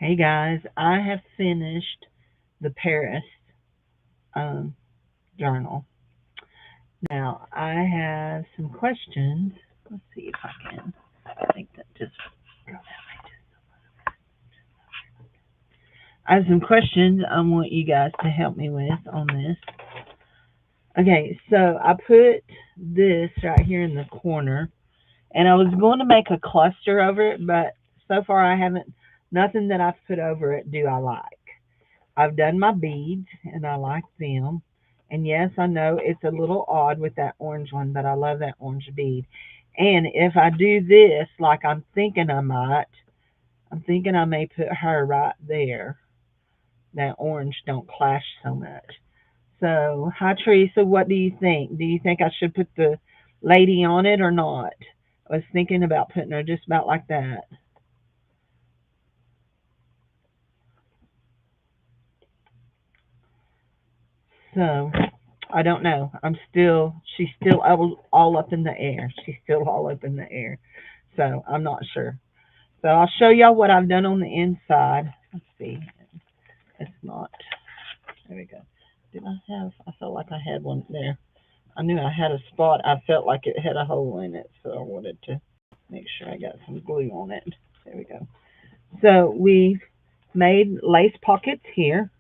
Hey guys, I have finished the Paris um, journal. Now I have some questions. Let's see if I can. I think that just. I have some questions I want you guys to help me with on this. Okay, so I put this right here in the corner, and I was going to make a cluster over it, but so far I haven't. Nothing that I've put over it do I like. I've done my beads and I like them. And yes, I know it's a little odd with that orange one, but I love that orange bead. And if I do this like I'm thinking I might, I'm thinking I may put her right there. That orange don't clash so much. So, hi Teresa, what do you think? Do you think I should put the lady on it or not? I was thinking about putting her just about like that. So, I don't know. She's still all up in the air. She's still all up in the air. So I'm not sure. So I'll show y'all what I've done on the inside. Let's see. It's not. There we go. I felt like I had one there. I knew I had a spot. I felt like it had a hole in it. So I wanted to make sure I got some glue on it. There we go. So we made lace pockets here.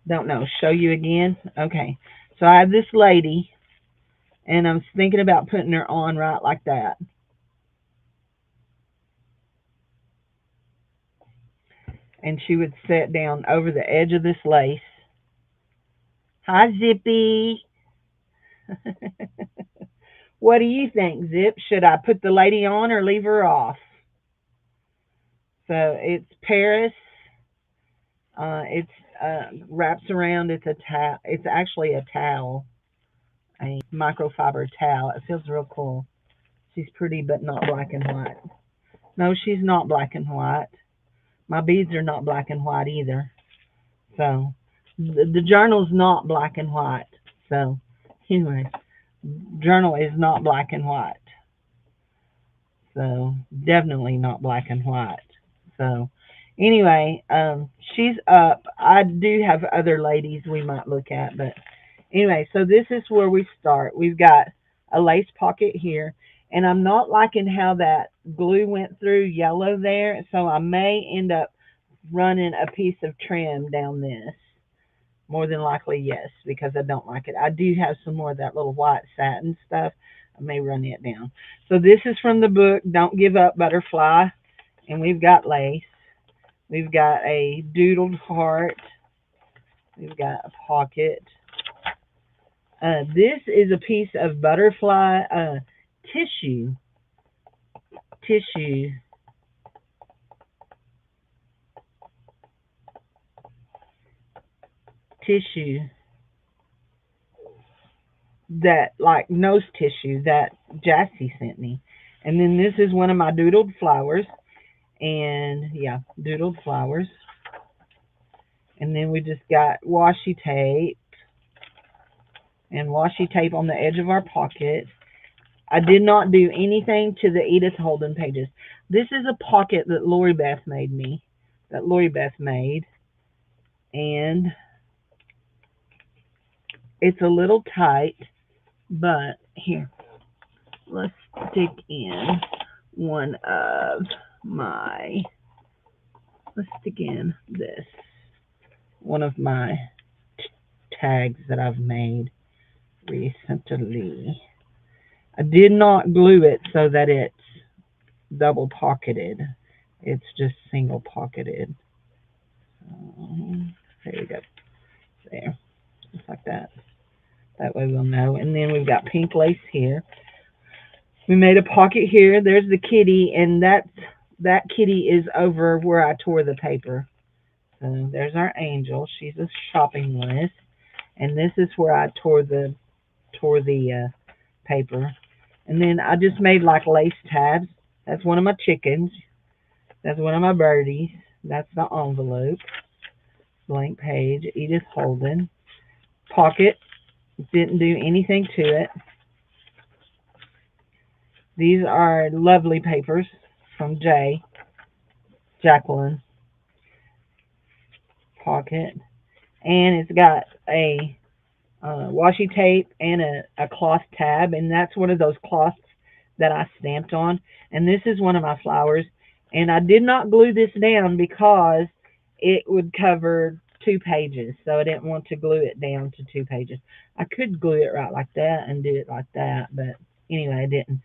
Don't know. Show you again? Okay. So I have this lady, and I'm thinking about putting her on right like that. And she would sit down over the edge of this lace. Hi, Zippy. What do you think, Zip? Should I put the lady on or leave her off? So it's Paris. It's wraps around. It's a towel. It's actually a towel, a microfiber towel. It feels real cool. She's pretty, but not black and white. No, she's not black and white. My beads are not black and white either. So the journal's not black and white. So anyway, journal is not black and white. So definitely not black and white. So anyway, she's up. I do have other ladies we might look at, but anyway, so this is where we start. We've got a lace pocket here, and I'm not liking how that glue went through yellow there, so I may end up running a piece of trim down this. More than likely, yes, because I don't like it. I do have some more of that little white satin stuff. I may run it down. So this is from the book, Don't Give Up Butterfly. And we've got lace. We've got a doodled heart. We've got a pocket. This is a piece of butterfly tissue. Tissue. Tissue. That, like, nose tissue that Jassy sent me. And then this is one of my doodled flowers. And, yeah, doodled flowers. And then we just got washi tape. And washi tape on the edge of our pocket. I did not do anything to the Edith Holden pages. This is a pocket that Lori Beth made me. That Lori Beth made. And it's a little tight. But, here. Let's stick in one of my, let's stick in this, one of my tags that I've made recently. I did not glue it so that it's double pocketed. It's just single pocketed. There you go. There. Just like that. That way we'll know. And then we've got pink lace here. We made a pocket here. There's the kitty, and that kitty is over where I tore the paper. So there's our angel. She's a shopping list, and this is where I tore the paper. And then I just made like lace tabs. That's one of my chickens. That's one of my birdies. That's the envelope. Blank page. Edith Holden. Pocket. Didn't do anything to it. These are lovely papers from Jay Jacqueline pocket, and it's got a washi tape and a cloth tab, and that's one of those cloths that I stamped on. And this is one of my flowers, and I did not glue this down because it would cover 2 pages, so I didn't want to glue it down to 2 pages. I could glue it right like that and do it like that, but anyway, I didn't.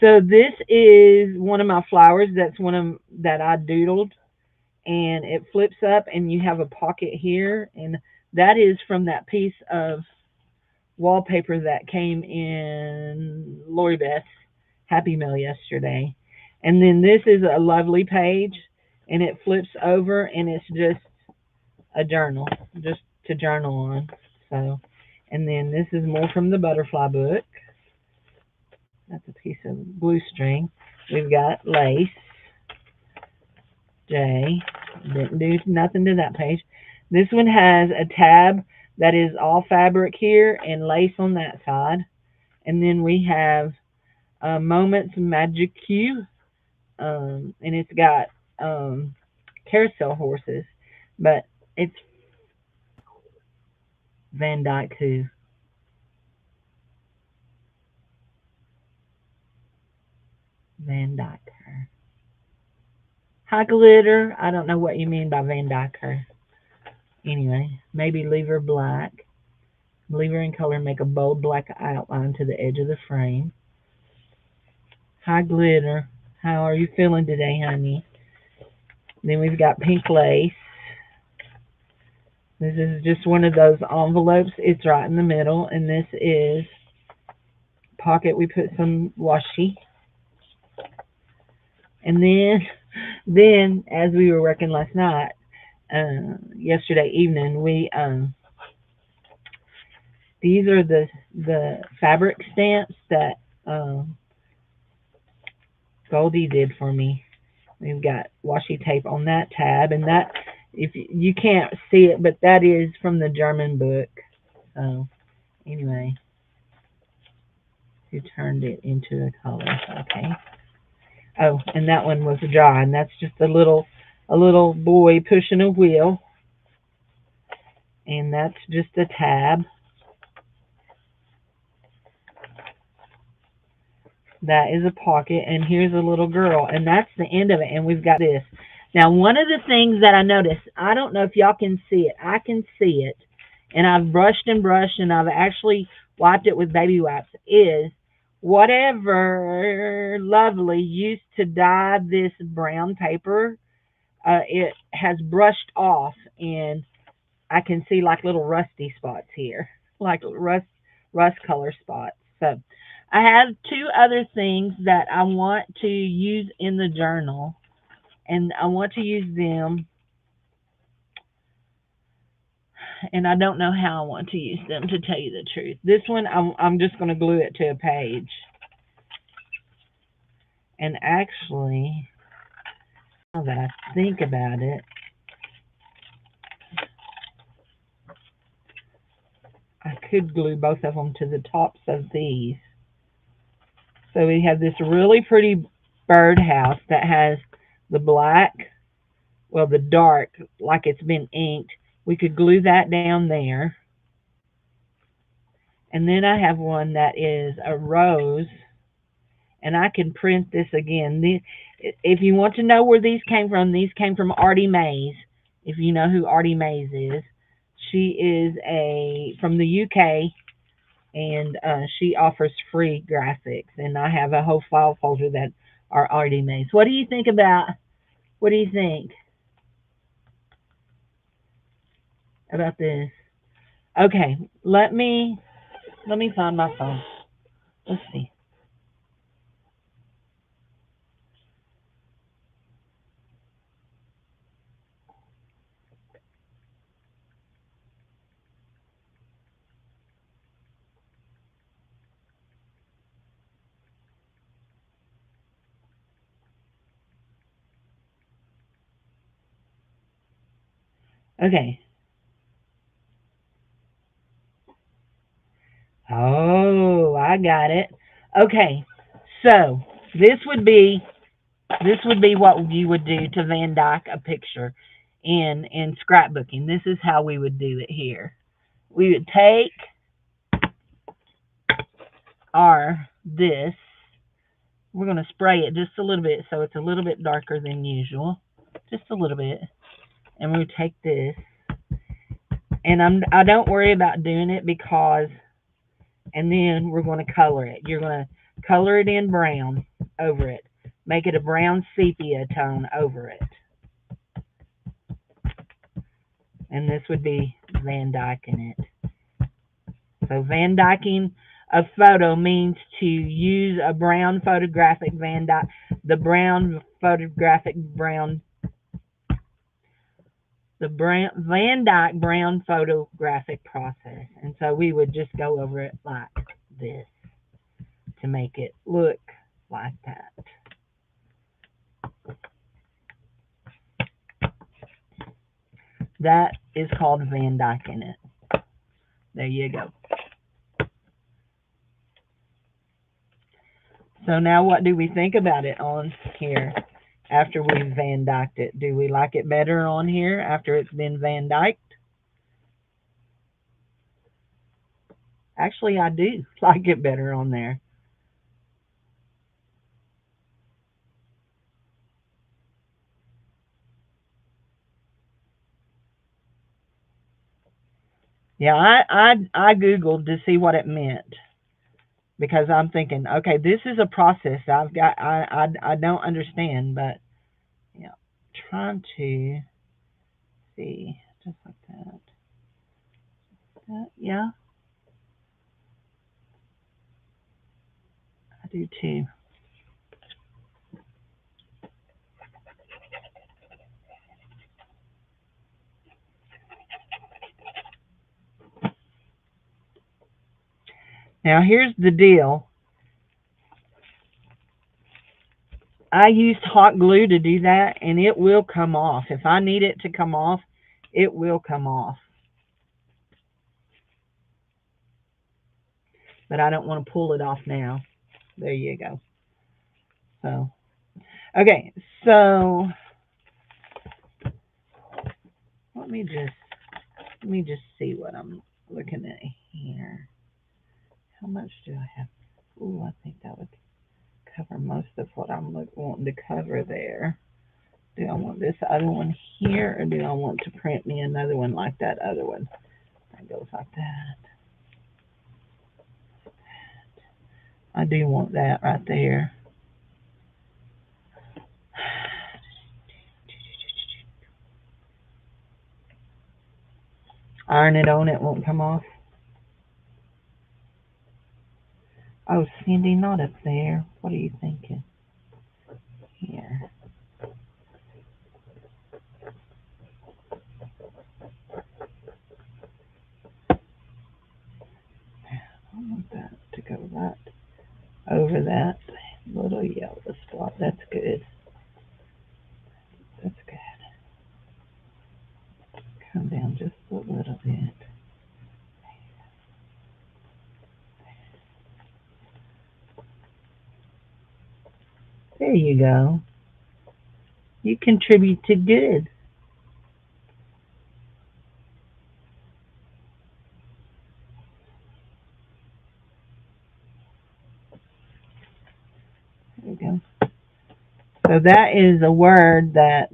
So this is one of my flowers. That's one of that I doodled, and it flips up, and you have a pocket here, and that is from that piece of wallpaper that came in Lori Beth's Happy Mail yesterday. And then this is a lovely page, and it flips over, and it's just a journal, just to journal on. So, and then this is more from the butterfly book. That's a piece of glue string. We've got lace. J. Didn't do nothing to that page. This one has a tab that is all fabric here and lace on that side. And then we have Moments Magic Q, and it's got carousel horses, but it's Van Dyke who. Van Dyke her. High glitter. I don't know what you mean by Van Dyke her. Anyway, maybe leave her black. Leave her in color, make a bold black outline to the edge of the frame. High glitter. How are you feeling today, honey? Then we've got pink lace. This is just one of those envelopes. It's right in the middle. And this is pocket. We put some washi. And then as we were working last night, yesterday evening, these are the fabric stamps that Goldie did for me. We've got washi tape on that tab, and that, if you can't see it, but that is from the German book. So anyway, who turned it into a color? Okay. Oh, and that one was dry, and that's just a little boy pushing a wheel, and that's just a tab. That is a pocket, and here's a little girl, and that's the end of it. And we've got this. Now, one of the things that I noticed, I don't know if y'all can see it. I can see it, and I've brushed and brushed, and I've actually wiped it with baby wipes, is whatever Lovely used to dye this brown paper, it has brushed off, and I can see like little rusty spots here, like rust color spots. So I have 2 other things that I want to use in the journal, and I want to use them, and I don't know how I want to use them, to tell you the truth. This one, I'm just going to glue it to a page. And actually, now that I think about it, I could glue both of them to the tops of these. So we have this really pretty birdhouse that has the black, well, the dark, like it's been inked. We could glue that down there. And then I have one that is a rose, and I can print this again. If you want to know where these came from Artie Mays. If you know who Artie Mays is, she is from the UK, and she offers free graphics. And I have a whole file folder that are Artie Mays. What do you think? About this? Okay, let me find my phone. Let's see. Okay. Oh, I got it. Okay, so this would be This would be what you would do to Van Dyke a picture in scrapbooking. This is how we would do it here. We would take this. We're going to spray it just a little bit so it's a little bit darker than usual. Just a little bit. And we take this. And I don't worry about doing it because, and then we're going to color it. You're going to color it in brown over it. Make it a brown sepia tone over it. And this would be Van Dyking it. So Van Dyking a photo means to use a brown photographic Van Dyke, the Van Dyke brown photographic process. And so we would just go over it like this to make it look like that. That is called Van Dyking it. There you go. So now what do we think about it on here after we've Van Dyked it? Do we like it better on here after it's been Van Dyked? Actually, I do like it better on there. Yeah, I Googled to see what it meant because I'm thinking, okay, this is a process I don't understand, but yeah, trying to see just like that. Yeah, I do too. Now here's the deal. I used hot glue to do that, and it will come off. If I need it to come off, it will come off. But I don't want to pull it off now. There you go. So, okay, so let me just see what I'm looking at here. How much do I have? Ooh, I think that would cover most of what I'm wanting to cover there. Do I want this other one here, or do I want to print me another one like that other one? That goes like that. I do want that right there. Iron it on, it won't come off. Oh, Cindy, not up there. What are you thinking? Here. I want that to go right over that little yellow spot. That's good. That's good. Come down just a little bit. There you go. You contributed good. There you go. So that is a word that,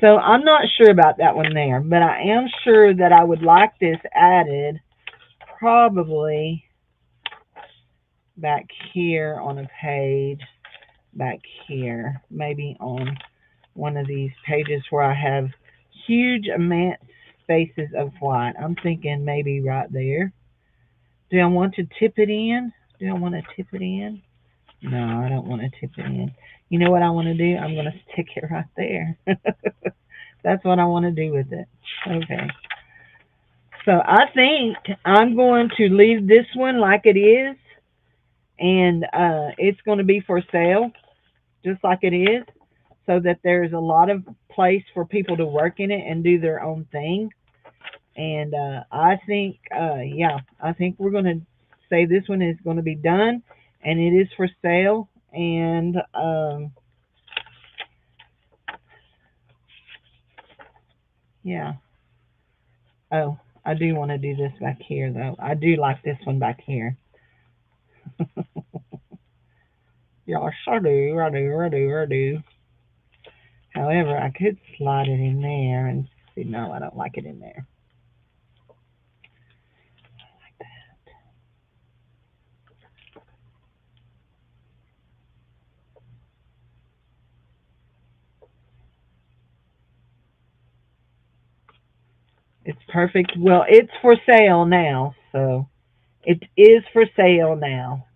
so I'm not sure about that one there, but I am sure that I would like this added probably back here on a page, back here, maybe on one of these pages where I have huge immense spaces of white. I'm thinking maybe right there. Do I want to tip it in? Do I want to tip it in? No, I don't want to tip it in. You know what I want to do? I'm going to stick it right there. That's what I want to do with it. Okay. So I think I'm going to leave this one like it is. And it's going to be for sale, just like it is, so that there's a lot of place for people to work in it and do their own thing. And I think, I think we're going to say this one is going to be done, and it is for sale. And Yeah. Oh, I do want to do this back here, though. I do like this one back here. Yes, I do, I do, I do, I do. However, I could slide it in there and see. No, I don't like it in there. Like that. It's perfect. Well, it's for sale now, so it is for sale now.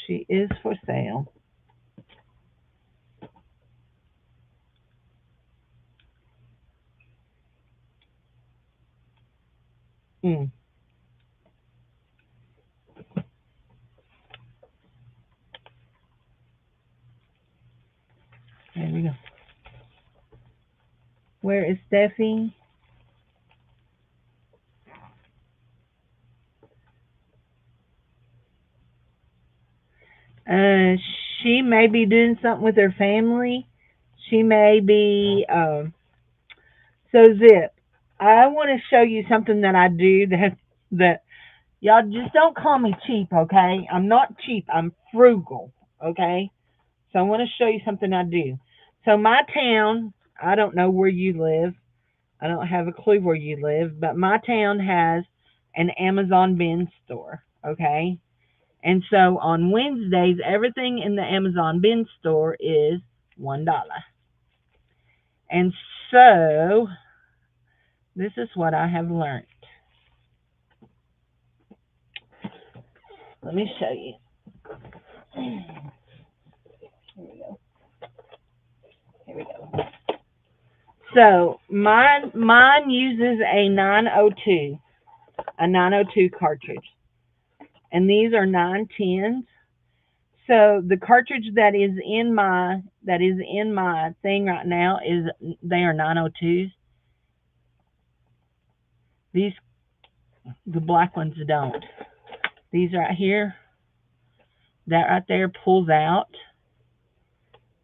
She is for sale. Mm, there we go. Where is Steffi? Uh, she may be doing something with her family. She may be. So Zip, I want to show you something that I do that y'all just don't call me cheap, okay? I'm not cheap. I'm frugal, okay? So I want to show you something I do. So my town, I don't know where you live. I don't have a clue where you live, but my town has an Amazon bin store, okay? And so on Wednesdays, everything in the Amazon bin store is $1. And so this is what I have learned. Let me show you. Here we go. Here we go. So mine uses a 902 cartridge, and these are 910s. So the cartridge that is in my thing right now is they are 902s. These the black ones don't. These right here, that right there pulls out.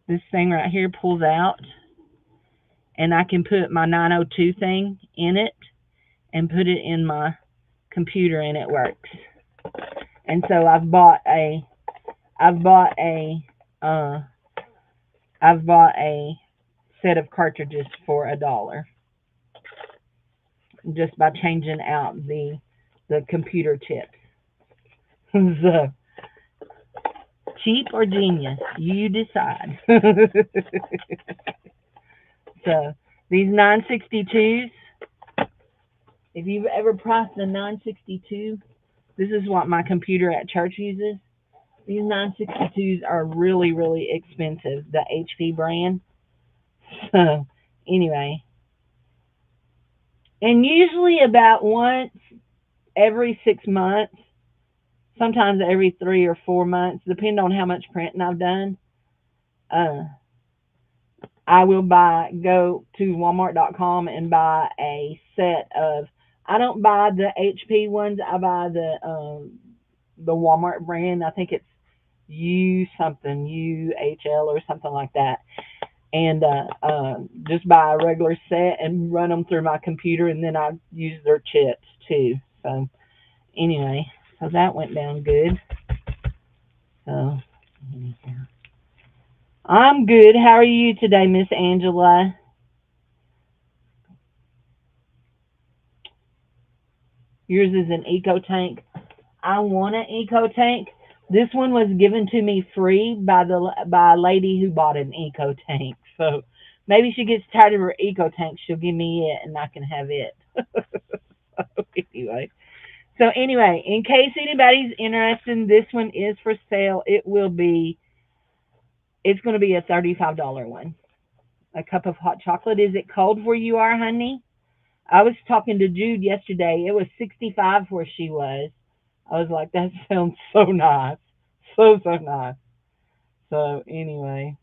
This thing right here pulls out, and I can put my 902 thing in it and put it in my computer, and it works. And so I've bought a uh, I've bought a set of cartridges for $1 just by changing out the computer chips. So cheap or genius, you decide. So these 962s, if you've ever priced a 962, this is what my computer at church uses. These 962s are really, really expensive, the HP brand. So anyway, and usually about once every 6 months, sometimes every 3 or 4 months, depending on how much printing I've done. Uh, I will go to Walmart.com and buy a set of. I don't buy the HP ones. I buy the Walmart brand. I think it's U something, UHL or something like that. And just buy a regular set and run them through my computer, and then I use their chips too. So anyway, so that went down good. So I'm good. How are you today, Miss Angela? Yours is an eco tank. I want an eco tank. This one was given to me free by a lady who bought an eco tank. So maybe she gets tired of her eco tank, she'll give me it and I can have it. Anyway. So anyway, in case anybody's interested, this one is for sale. It's going to be a $35 one. A cup of hot chocolate. Is it cold where you are, honey? I was talking to Jude yesterday. It was 65 where she was. I was like, that sounds so nice. So, so nice. So, anyway,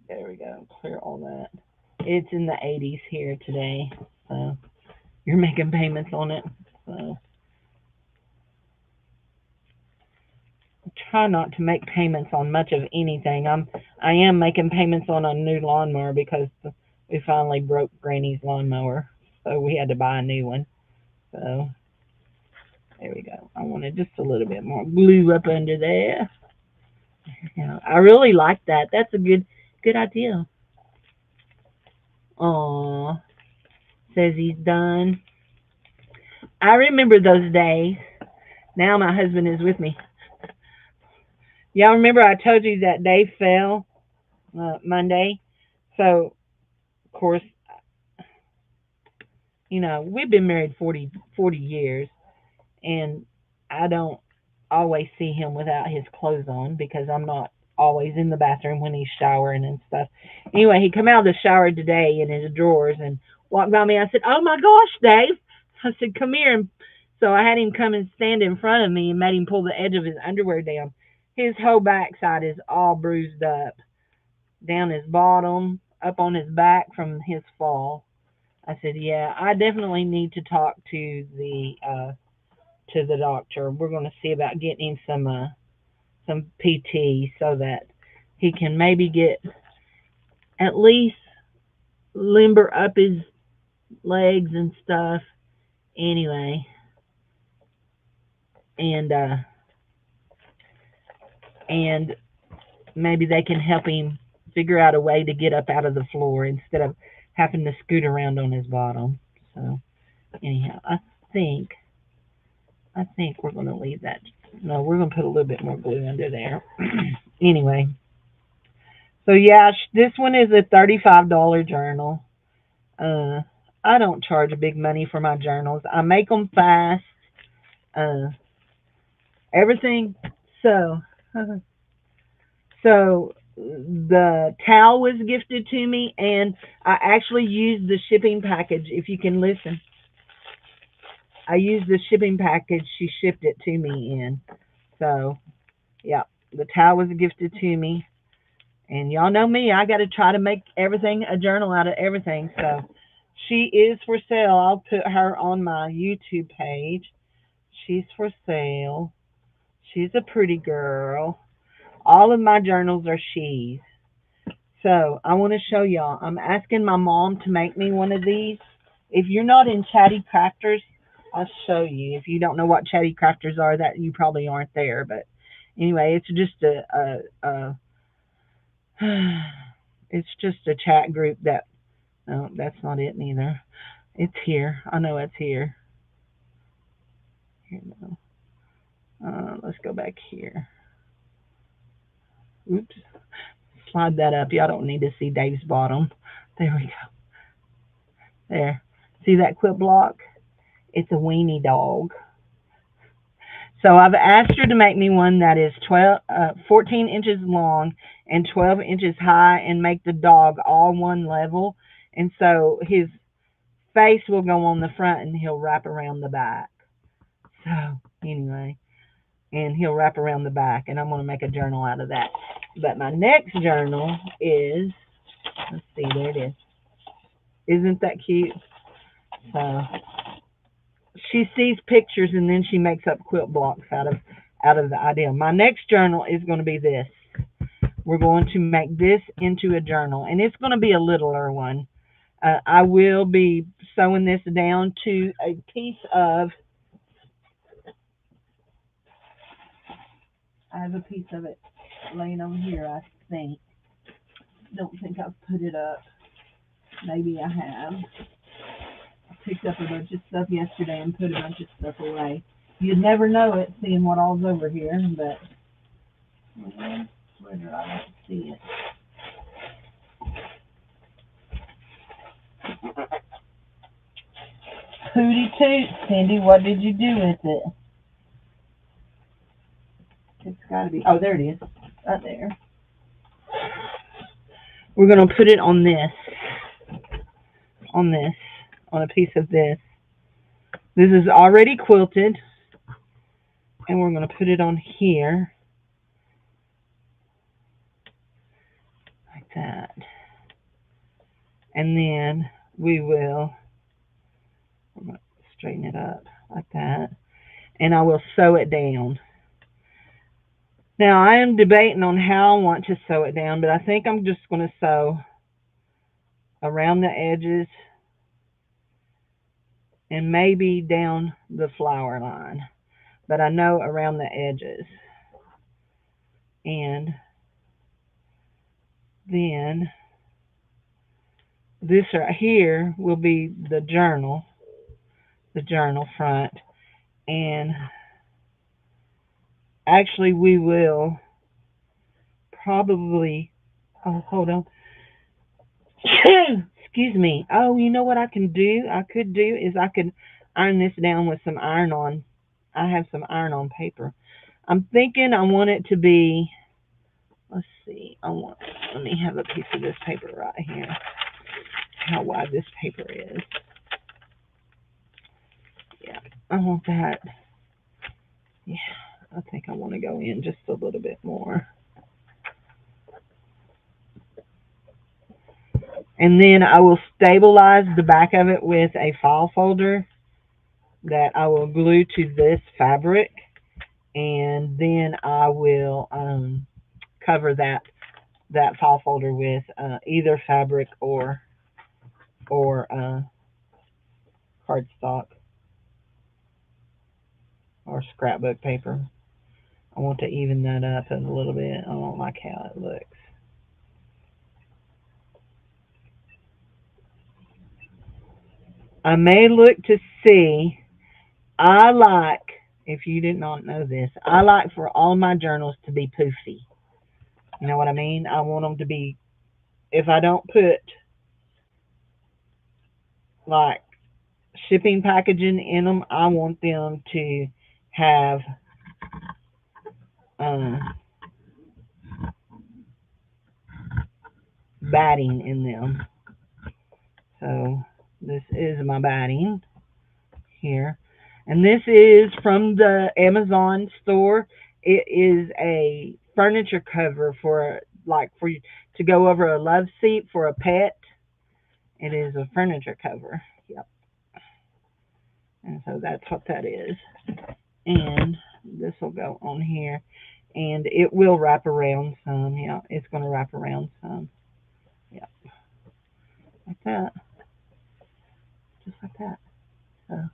there we go. Clear all that. It's in the 80s here today, so you're making payments on it. So I try not to make payments on much of anything. I am making payments on a new lawnmower because we finally broke Granny's lawnmower, so we had to buy a new one. So there we go. I wanted just a little bit more glue up under there. Yeah, I really like that. That's a good idea. Aw, says he's done. I remember those days. Now my husband is with me. Y'all remember I told you that Dave fell Monday? So, of course, we've been married 40 years, and I don't always see him without his clothes on because I'm not always in the bathroom when he's showering and stuff. Anyway, he come out of the shower today in his drawers and walked by me. I said, "Oh my gosh, Dave!" I said, "Come here." And so I had him come and stand in front of me and made him pull the edge of his underwear down. His whole backside is all bruised up, down his bottom, up on his back from his fall. I said, "Yeah, I definitely need to talk to the doctor. We're going to see about getting him some PT so that he can maybe get at least limber up his legs and stuff." Anyway, and and maybe they can help him figure out a way to get up out of the floor instead of having to scoot around on his bottom. So anyhow, think I think we're going to leave that. No, we're going to put a little bit more glue under there. Anyway, so yeah, this one is a $35 journal. Uh, I don't charge big money for my journals. I make them fast. Uh, everything. So, so the towel was gifted to me, and I actually used the shipping package. If you can listen. I used the shipping package she shipped it to me in. So, yeah, the towel was gifted to me. And y'all know me, I got to try to make everything a journal out of everything. So, she is for sale. I'll put her on my YouTube page. She's for sale. She's a pretty girl. All of my journals are she's. So, I want to show y'all. I'm asking my mom to make me one of these. If you're not in Chatty Crafters, I'll show you. If you don't know what Chatty Crafters are, that you probably aren't there. But anyway, it's just a it's just a chat group that. No, that's not it neither. It's here. I know it's here. Here no. Let's go back here. Oops. Slide that up. Y'all don't need to see Dave's bottom. There we go. There. See that quilt block? It's a weenie dog. So I've asked her to make me one that is 14 inches long and 12 inches high and make the dog all one level. And so his face will go on the front and he'll wrap around the back. So anyway, and he'll wrap around the back, and I'm going to make a journal out of that. But my next journal is, let's see, there it is. Isn't that cute? So she sees pictures and then she makes up quilt blocks out of the idea. My next journal is going to be this. We're going to make this into a journal, and it's going to be a littler one. I will be sewing this down to a piece of, I have a piece of it laying over here, I think. Don't think I've put it up. Maybe I have. I picked up a bunch of stuff yesterday and put a bunch of stuff away. You'd never know it seeing what all's over here, but where do I see it? Hooty toot, Cindy, what did you do with it? It's got to be, oh, there it is, right there. We're going to put it on this, on a piece of this. This is already quilted, and we're going to put it on here, like that. And then we will straighten it up like that. And I will sew it down. Now, I am debating on how I want to sew it down, but I think I'm just going to sew around the edges and maybe down the flower line. But I know around the edges. And then this right here will be the journal front. And actually we will probably, oh, hold on. Excuse me. Oh, you know what I can do? I could do is I could iron this down with some iron on. I have some iron on paper. I'm thinking I want it to be, let's see, let me have a piece of this paper right here. How wide this paper is. Yeah, I want that. Yeah, I think I want to go in just a little bit more. And then I will stabilize the back of it with a file folder that I will glue to this fabric. And then I will cover that file folder with either fabric or cardstock or scrapbook paper. I want to even that up a little bit. I don't like how it looks. I may look to see. I like, if you did not know this, I like for all my journals to be poofy. You know what I mean? I want them to be, if I don't put like shipping packaging in them, I want them to have batting in them. So this is my batting here. And this is from the Amazon store. It is a furniture cover for you to go over a love seat for a pet. It is a furniture cover. Yep. And so that's what that is. And this will go on here. And it will wrap around some. Yeah, it's going to wrap around some. Yep. Like that. Just like that. So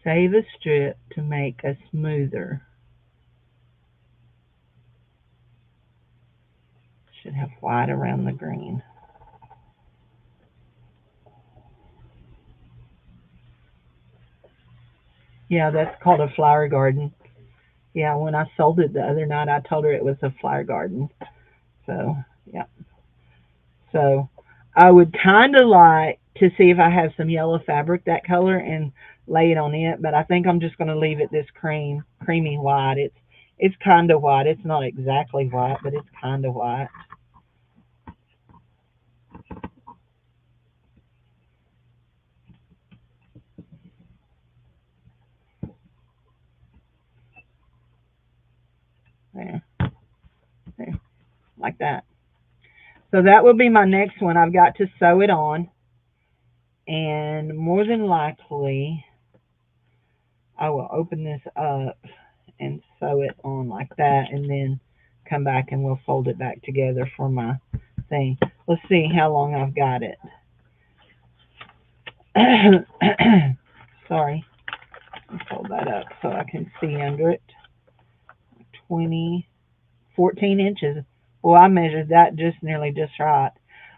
save a strip to make a smoother. Should have white around the green. Yeah, that's called a flower garden. Yeah, when I sold it the other night, I told her it was a flower garden. So, yeah. So, I would kind of like to see if I have some yellow fabric that color and lay it on it, but I think I'm just going to leave it this creamy white. It's kind of white. It's not exactly white, but it's kind of white. There, there, like that. So that will be my next one. I've got to sew it on, and more than likely, I will open this up and sew it on like that, and then come back and we'll fold it back together for my thing. Let's see how long I've got it. Sorry. Let's fold that up so I can see under it. 14 inches. Well, I measured that nearly just right.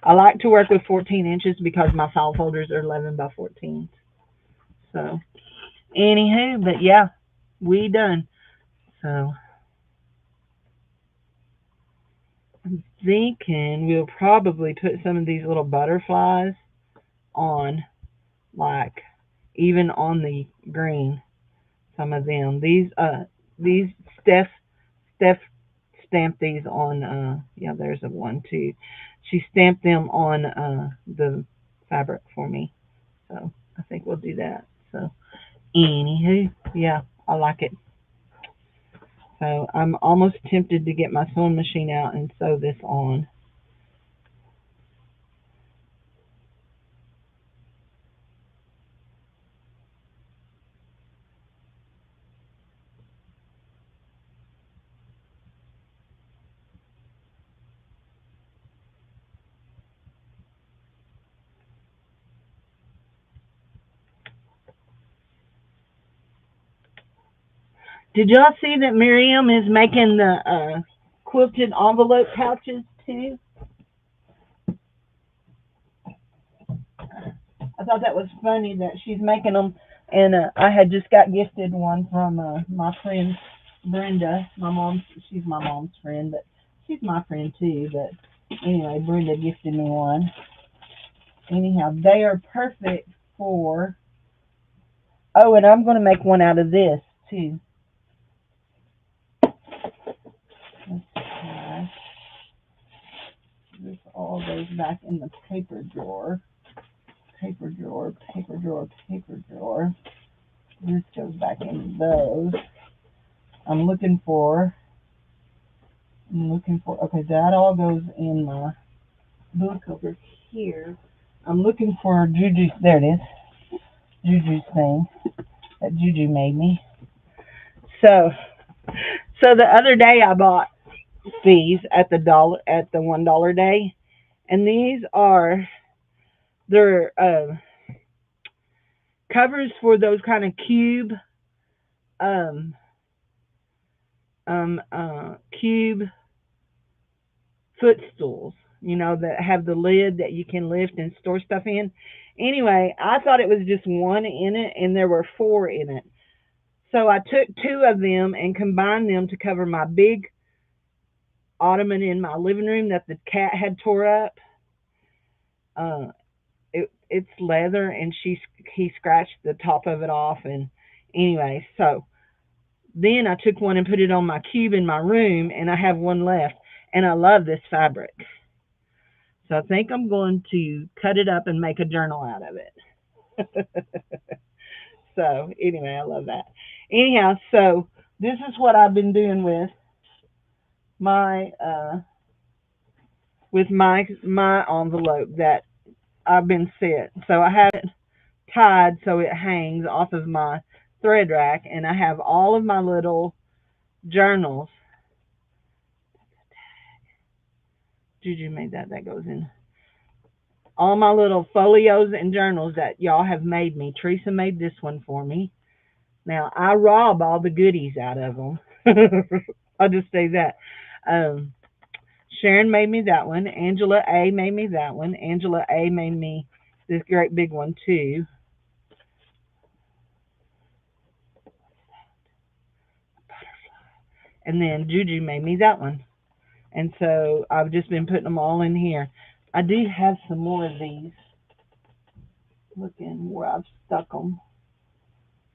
I like to work with 14 inches because my file folders are 11 by 14. So, anywho, but yeah, we done. So, I'm thinking we'll probably put some of these little butterflies on, like, even on the green. Some of them. These Steph stamped these on. Yeah, there's a one too. She stamped them on the fabric for me. So I think we'll do that. So anywho, yeah, I like it. So I'm almost tempted to get my sewing machine out and sew this on. Did y'all see that Miriam is making the quilted envelope pouches too? I thought that was funny that she's making them, and I had just got gifted one from my friend Brenda. She's my mom's friend, but she's my friend too. But anyway, Brenda gifted me one. Anyhow, they are perfect for. Oh, and I'm going to make one out of this too. Okay. This all goes back in the paper drawer. Paper drawer, paper drawer, paper drawer. This goes back in those. I'm looking for, okay, that all goes in my book over here. I'm looking for Juju's, there it is, Juju's thing that Juju made me. So the other day I bought these at the $1 day, and these are, they're covers for those kind of cube, cube footstools, that have the lid that you can lift and store stuff in. Anyway, I thought it was just one in it, and there were 4 in it. So I took 2 of them and combined them to cover my big ottoman in my living room that the cat had tore up. It's leather, and he scratched the top of it off. And anyway, so then I took one and put it on my cube in my room, and I have one left. And I love this fabric. So I think I'm going to cut it up and make a journal out of it. So anyway, I love that. Anyhow, so this is what I've been doing with my envelope that I've been set. So I have it tied so it hangs off of my thread rack, and I have all of my little journals. Juju made that goes in. All my little folios and journals that y'all have made me. Teresa made this one for me. Now, I rob all the goodies out of them. I'll just say that. Sharon made me that one. Angela A. made me that one. Angela A. made me this great big one, too. And then Juju made me that one. And so I've just been putting them all in here. I do have some more of these. Looking where I've stuck them.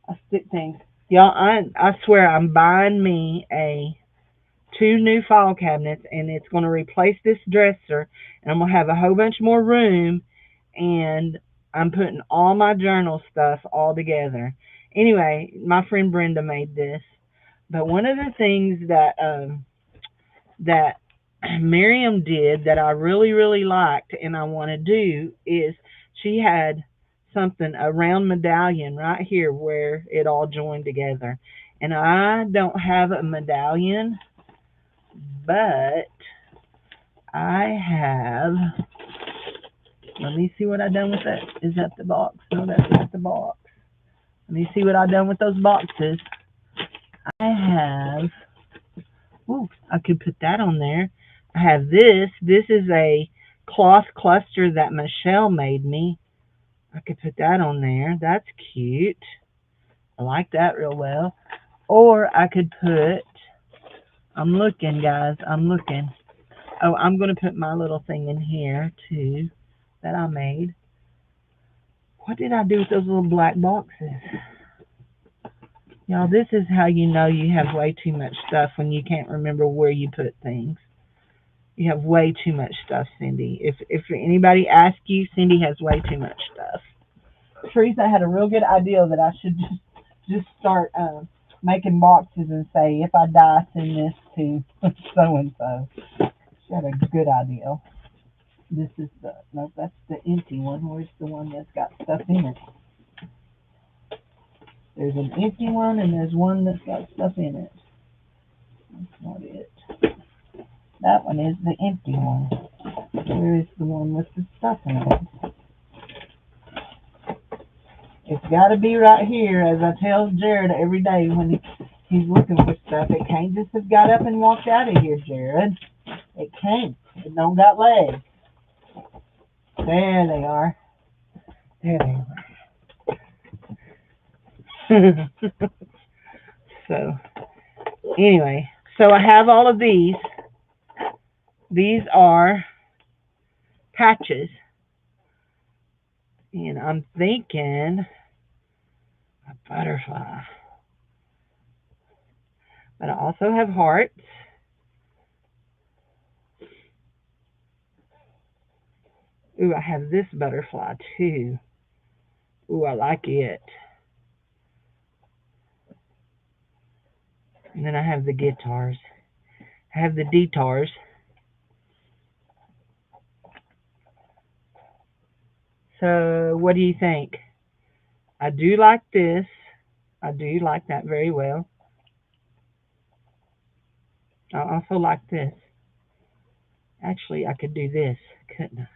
I stick things. Y'all, I swear I'm buying me 2 new file cabinets, and it's going to replace this dresser, and I'm going to have a whole bunch more room, and I'm putting all my journal stuff all together. Anyway, my friend Brenda made this. But one of the things that Miriam did that I really, really liked and I want to do is she had a round medallion right here where it all joined together. And I don't have a medallion, but I have, let me see what I've done with that. Is that the box? No, that's not the box. Let me see what I've done with those boxes. I have, I could put that on there. I have this. This is a cloth cluster that Michelle made me. I could put that on there. That's cute. I like that real well. Or I could put, I'm looking, guys. I'm looking. Oh, I'm going to put my little thing in here, too, that I made. What did I do with those little black boxes? Y'all, this is how you know you have way too much stuff when you can't remember where you put things. You have way too much stuff, Cindy. If anybody asks you, Cindy has way too much stuff. Teresa had a real good idea that I should just start making boxes and say, if I die, send this to so-and-so. She had a good idea. This is no, that's the empty one. Where's the one that's got stuff in it? There's an empty one, and there's one that's got stuff in it. That's not it. That one is the empty one. Where is the one with the stuff in it? It's got to be right here, as I tell Jared every day when He's looking for stuff. It can't just have got up and walked out of here, Jared. It can't. It don't got legs. There they are. There they are. So, anyway. So I have all of these. These are patches. And I'm thinking a butterfly. But I also have hearts. Ooh, I have this butterfly too. Ooh, I like it. And then I have the guitars. I have the guitars. So, what do you think? I do like this. I do like that very well. I also like this. Actually, I could do this, couldn't I?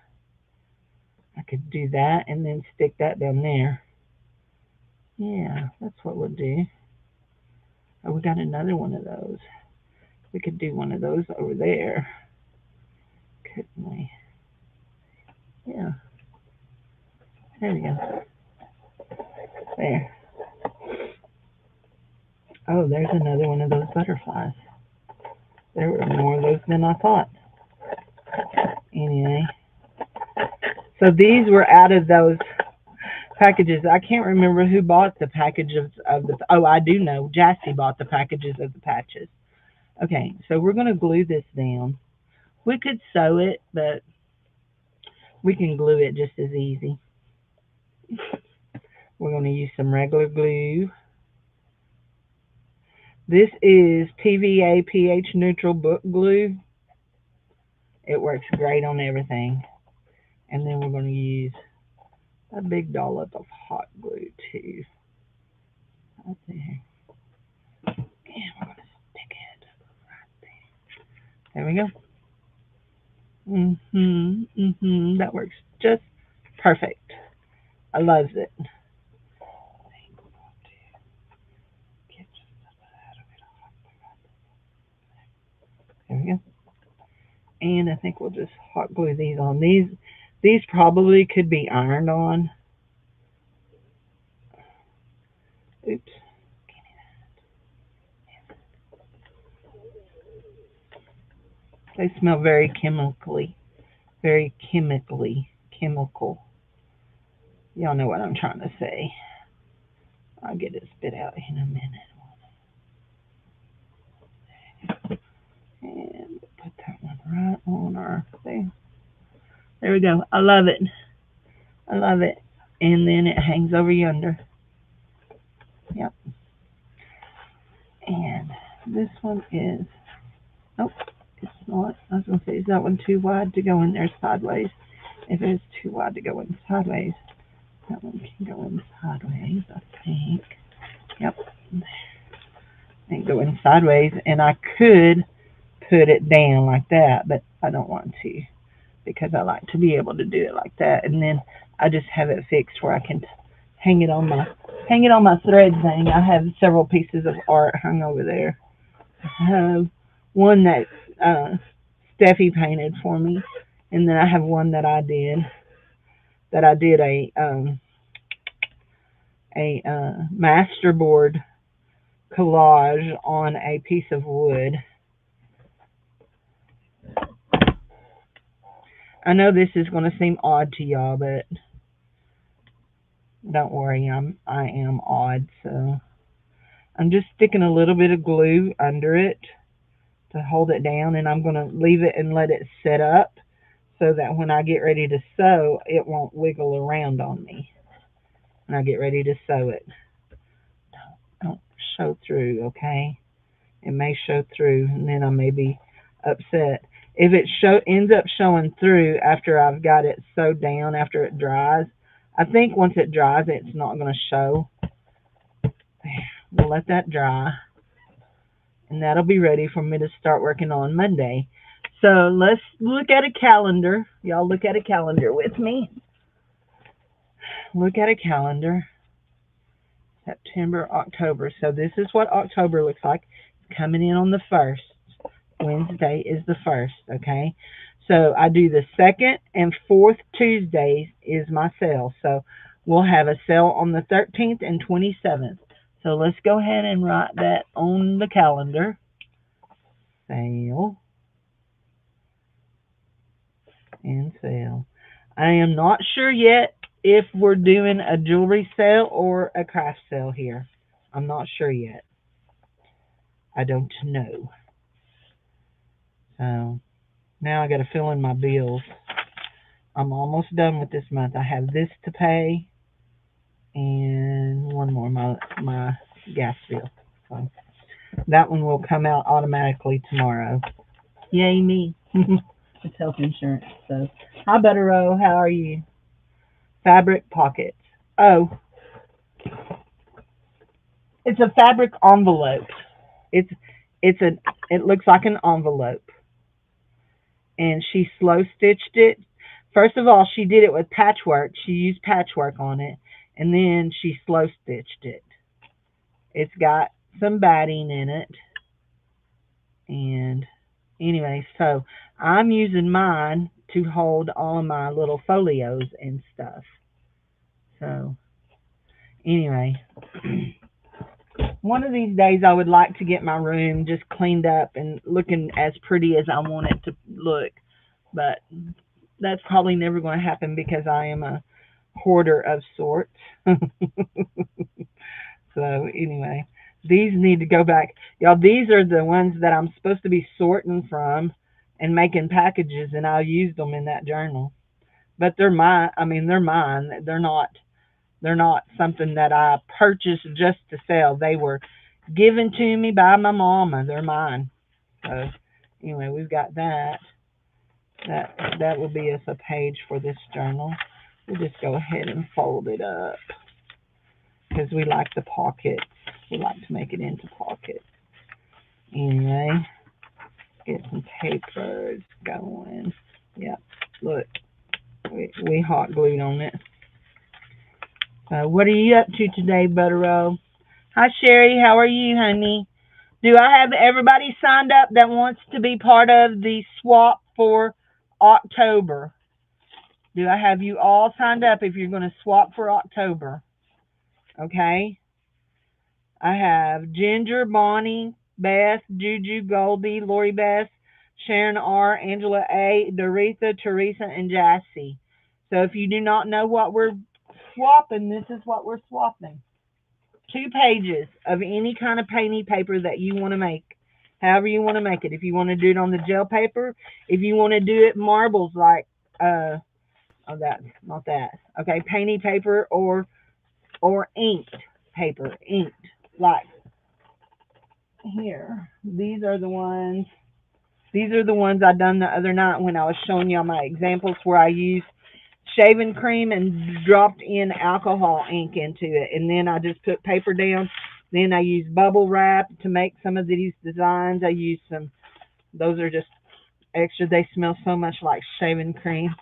I could do that and then stick that down there. Yeah, that's what we'll do. Oh, we got another one of those. We could do one of those over there, couldn't we? Yeah. There we go. There. Oh, there's another one of those butterflies. There were more of those than I thought. Anyway. So these were out of those packages. I can't remember who bought the packages of the... Oh, I do know. Jassy bought the packages of the patches. Okay, so we're going to glue this down. We could sew it, but we can glue it just as easy. We're going to use some regular glue. This is PVA pH neutral book glue. It works great on everything. And then we're going to use a big dollop of hot glue too. Right there. And we're going to stick it right there. There we go. That works just perfect. I love it. There we go. And I think we'll just hot glue these on. These probably could be ironed on. Oops. They smell very chemically. Very chemical. Y'all know what I'm trying to say. I'll get it spit out in a minute. And put that one right on our thing. There we go. I love it. I love it. And then it hangs over yonder. Yep. And this one is... Nope, it's not. I was going to say, is that one too wide to go in there sideways? If it's too wide to go in sideways, that one can go in sideways, I think. Yep. And go in sideways. And I could put it down like that, but I don't want to because I like to be able to do it like that. And then I just have it fixed where I can hang it on my thread thing. I have several pieces of art hung over there. I have one that Steffi painted for me, and then I have one that I did a masterboard collage on a piece of wood. I know this is going to seem odd to y'all, but don't worry, I am odd, so I'm just sticking a little bit of glue under it to hold it down, and I'm going to leave it and let it set up so that when I get ready to sew, it won't wiggle around on me when I get ready to sew it. Don't show through, okay? It may show through, and then I may be upset. If it ends up showing through after I've got it sewed down, after it dries, I think once it dries, it's not going to show. We'll let that dry, and that'll be ready for me to start working on Monday. So let's look at a calendar. Y'all look at a calendar with me. Look at a calendar. September, October. So this is what October looks like. Coming in on the 1st. Wednesday is the 1st, okay? So I do the 2nd and 4th Tuesdays is my sale. So we'll have a sale on the 13th and 27th. So let's go ahead and write that on the calendar. Sale and sale. I am not sure yet if we're doing a jewelry sale or a craft sale here. I'm not sure yet. I don't know. So now I got to fill in my bills. I'm almost done with this month. I have this to pay and one more, my gas bill. So that one will come out automatically tomorrow. Yay me. It's health insurance. So hi Butterow, how are you? Fabric pockets. Oh, it's a fabric envelope. It's it looks like an envelope. And she slow stitched it. First of all, she did it with patchwork. She used patchwork on it, and then she slow stitched it. It's got some batting in it. And anyway, so I'm using mine to hold all of my little folios and stuff. So anyway, one of these days I would like to get my room just cleaned up and looking as pretty as I want it to look. But that's probably never going to happen because I am a hoarder of sorts. So anyway, these need to go back. Y'all, these are the ones that I'm supposed to be sorting from and making packages, and I used them in that journal. But they're mine. I mean, they're mine. They're not something that I purchased just to sell. They were given to me by my mama. They're mine. So anyway, we've got that. That will be us a page for this journal. We'll just go ahead and fold it up because we like the pockets. We like to make it into pockets. Anyway, get some papers going. Yeah, look, we hot glued on it. What are you up to today, Butterow? Hi, Sherry. How are you, honey? Do I have everybody signed up that wants to be part of the swap for October? Do I have you all signed up if you're going to swap for October? Okay. I have Ginger, Bonnie, Beth, Juju, Goldie, Lori Beth, Sharon R., Angela A., Doretha, Teresa, and Jassy. So if you do not know what we're swapping, this is what we're swapping. 2 pages of any kind of painting paper that you want to make. However you want to make it. If you want to do it on the gel paper, if you want to do it marbles like oh, that, not that. Okay, painting paper or inked paper, inked. Like here, these are the ones I done the other night when I was showing y'all my examples where I used shaving cream and dropped in alcohol ink into it, and then I just put paper down. Then I used bubble wrap to make some of these designs. I used some, those are just extra. They smell so much like shaving cream.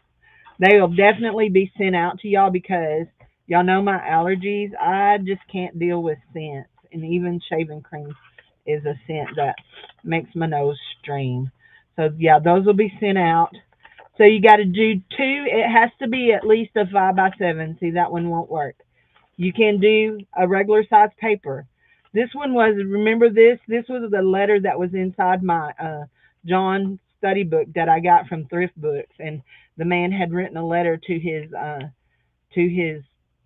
They will definitely be sent out to y'all because y'all know my allergies. I just can't deal with scents, and even shaving cream is a scent that makes my nose stream. So yeah, those will be sent out. So you got to do 2. It has to be at least a 5x7. See, that one won't work. You can do a regular size paper. This one was, remember this? This was the letter that was inside my John study book that I got from Thrift Books, and the man had written a letter to his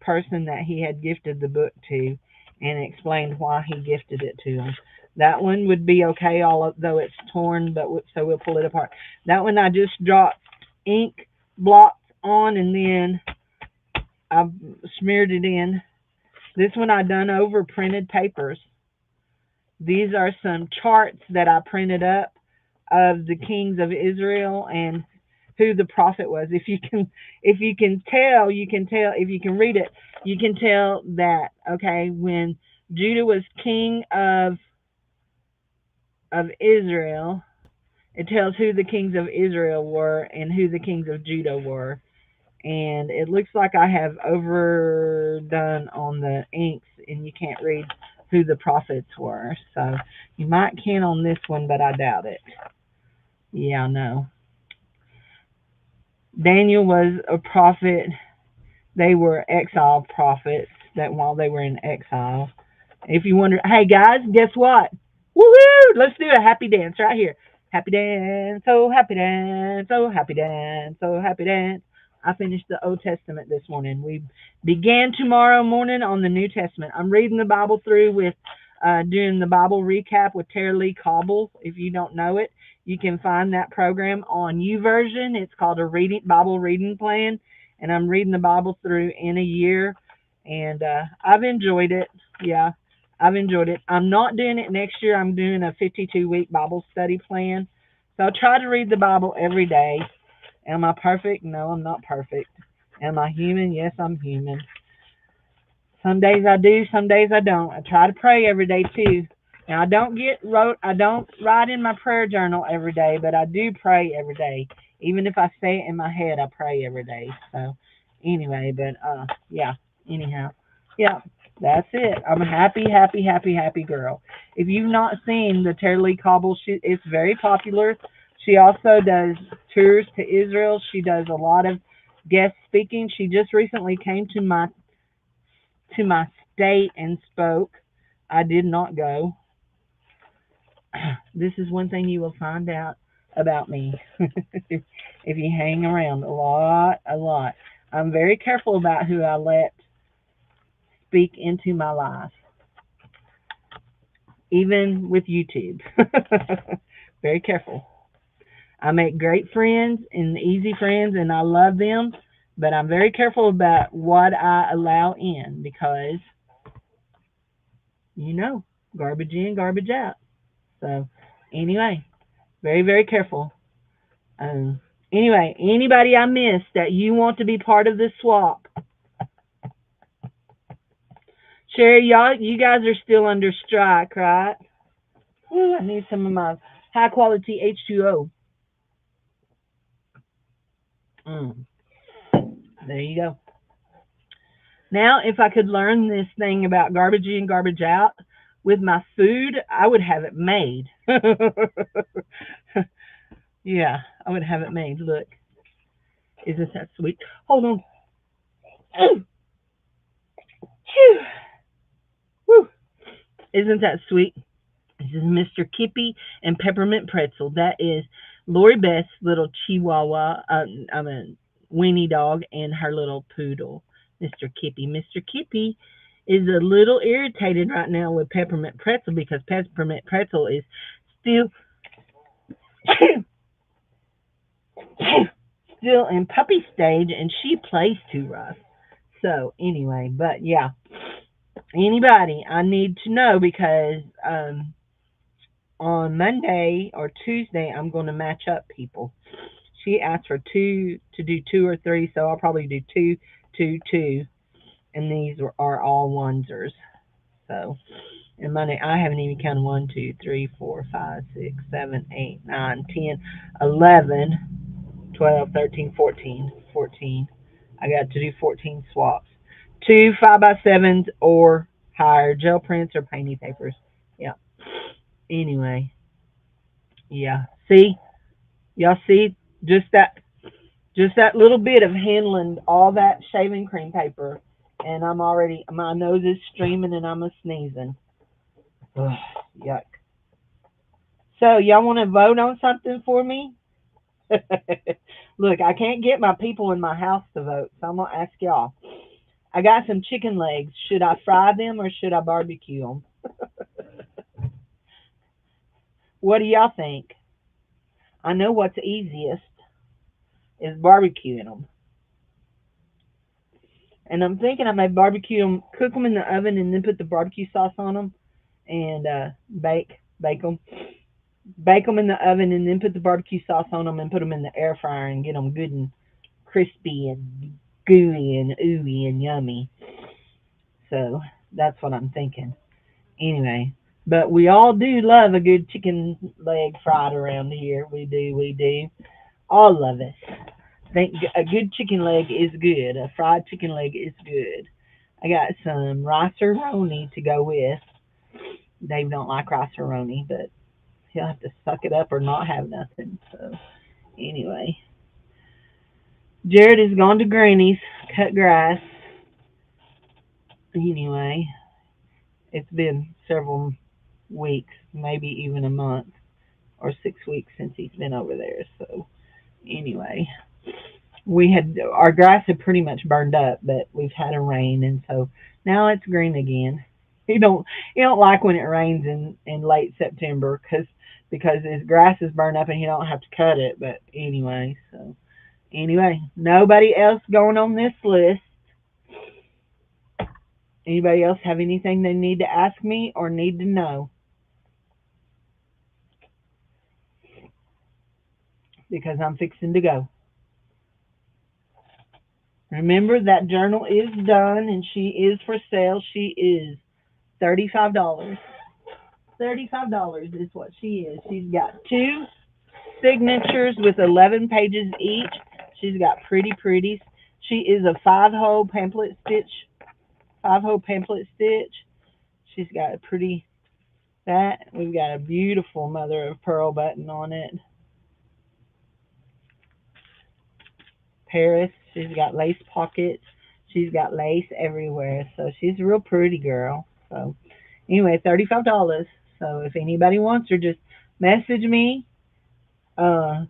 person that he had gifted the book to, and explained why he gifted it to him. That one would be okay, although it's torn, but so we'll pull it apart. That one I just dropped ink blots on, and then I smeared it in. This one I done over printed papers. These are some charts that I printed up of the kings of Israel and who the prophet was. If you can tell, if you can read it, you can tell that, okay, when Judah was king of Israel, it tells who the kings of Israel were and who the kings of Judah were. And it looks like I have overdone on the inks and you can't read who the prophets were. So you might can on this one, but I doubt it. Yeah, no. Daniel was a prophet. They were exile prophets that while they were in exile. If you wonder, hey guys, guess what? Woohoo! Let's do a happy dance right here. Happy dance, oh happy dance, oh happy dance, oh happy dance. I finished the Old Testament this morning. We began tomorrow morning on the New Testament. I'm reading the Bible through with doing the Bible recap with Tara Lee Cobble. If you don't know it, you can find that program on YouVersion. It's called a reading Bible reading plan, and I'm reading the Bible through in a year, and I've enjoyed it. Yeah, I've enjoyed it. I'm not doing it next year. I'm doing a 52-week Bible study plan. So I try to read the Bible every day. Am I perfect? No, I'm not perfect. Am I human? Yes, I'm human. Some days I do, some days I don't. I try to pray every day too. Now I don't write in my prayer journal every day, but I do pray every day. Even if I say it in my head, I pray every day. So anyway, but yeah, anyhow. Yeah, that's it. I'm a happy, happy, happy, happy girl. If you've not seen the Tara Lee Cobble, it's very popular. She also does tours to Israel. She does a lot of guest speaking. She just recently came to my state and spoke. I did not go. This is one thing you will find out about me if you hang around a lot, a lot. I'm very careful about who I let speak into my life, even with YouTube. Very careful. I make great friends and easy friends, and I love them, but I'm very careful about what I allow in because, garbage in, garbage out. So, anyway, very, very careful. Um, anyway, anybody I missed that you want to be part of this swap, Sherry, you guys are still under strike, right? Ooh, I need some of my high quality H2O. Mm, there you go. Now, if I could learn this thing about garbage in, garbage out with my food, I would have it made. Yeah, I would have it made. Look, isn't that sweet? Hold on. Woo. Isn't that sweet? This is Mr. Kippy and Peppermint Pretzel. That is Lori Beth's little Chihuahua, weenie dog, and her little poodle, Mr. Kippy. Mr. Kippy is a little irritated right now with Peppermint Pretzel because Peppermint Pretzel is still still in puppy stage, and she plays too rough. So anyway, but yeah, anybody I need to know because on Monday or Tuesday I'm going to match up people. She asked for two to do two or three, so I'll probably do two, two, two, and these are all onesers. So, and Monday I haven't even counted 1, 2, 3, 4, 5, 6, 7, 8, 9, 10, 11, 12, 13, 14, 14. I got to do 14 swaps. Two 5x7s or higher gel prints or painty papers. Yeah. Anyway, yeah. See, y'all see just that just that little bit of handling all that shaving cream paper, and my nose is streaming and I'm a sneezing. Ugh, yuck. So, y'all want to vote on something for me? Look, I can't get my people in my house to vote, so I'm going to ask y'all. I got some chicken legs. Should I fry them or should I barbecue them? What do y'all think? I know what's easiest is barbecuing them. And I'm thinking I may barbecue them, cook them in the oven, and then put the barbecue sauce on them and bake them. Bake them in the oven and then put the barbecue sauce on them and put them in the air fryer and get them good and crispy and gooey and ooey and yummy. So that's what I'm thinking. Anyway, but we all do love a good chicken leg fried around here. We do, we do. All of us think a good chicken leg is good. A fried chicken leg is good. I got some rice-a-roni to go with. Dave don't like rice-a-roni, but he'll have to suck it up or not have nothing. So anyway, Jared has gone to Granny's, cut grass. Anyway, it's been several weeks, maybe even a month or 6 weeks since he's been over there. So anyway, we had our grass had pretty much burned up, but we've had a rain, and so now it's green again. He don't like when it rains in late September because his grass is burned up and he don't have to cut it. But anyway, nobody else going on this list. Anybody else have anything they need to ask me or need to know? Because I'm fixing to go. Remember that journal is done and she is for sale. She is $35. $35 is what she is. She's got two signatures with 11 pages each. She's got pretty. She is a five-hole pamphlet stitch. Five-hole pamphlet stitch. She's got a pretty that. We've got a beautiful mother of pearl button on it. Paris. She's got lace pockets. She's got lace everywhere. So she's a real pretty girl. So anyway, $35. So if anybody wants her, just message me uh,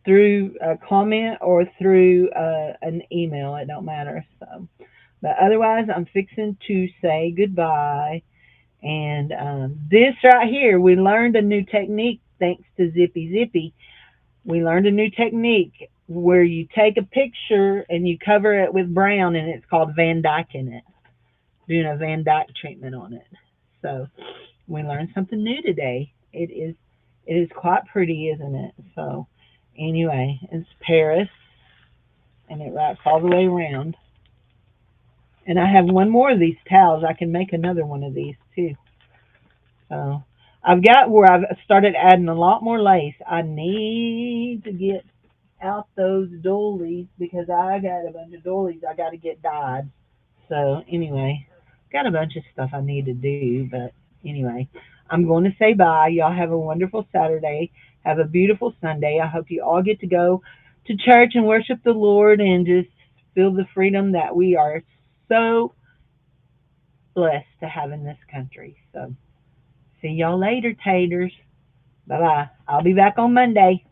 through a comment or through an email. It don't matter. So, but otherwise, I'm fixing to say goodbye. And this right here, we learned a new technique thanks to Zippy. We learned a new technique where you take a picture and you cover it with brown, and it's called Van Dyking it, doing a Van Dyke treatment on it. So we learned something new today. It is quite pretty, isn't it? So anyway, it's Paris, and it wraps all the way around. And I have one more of these towels. I can make another one of these too. So I've got where I've started adding a lot more lace. I need to get out those doilies because I got a bunch of doilies I got to get dyed. So anyway, got a bunch of stuff I need to do. But anyway, I'm going to say bye. Y'all have a wonderful Saturday. Have a beautiful Sunday. I hope you all get to go to church and worship the Lord and just feel the freedom that we are so blessed to have in this country. So see y'all later, taters. Bye bye. I'll be back on Monday.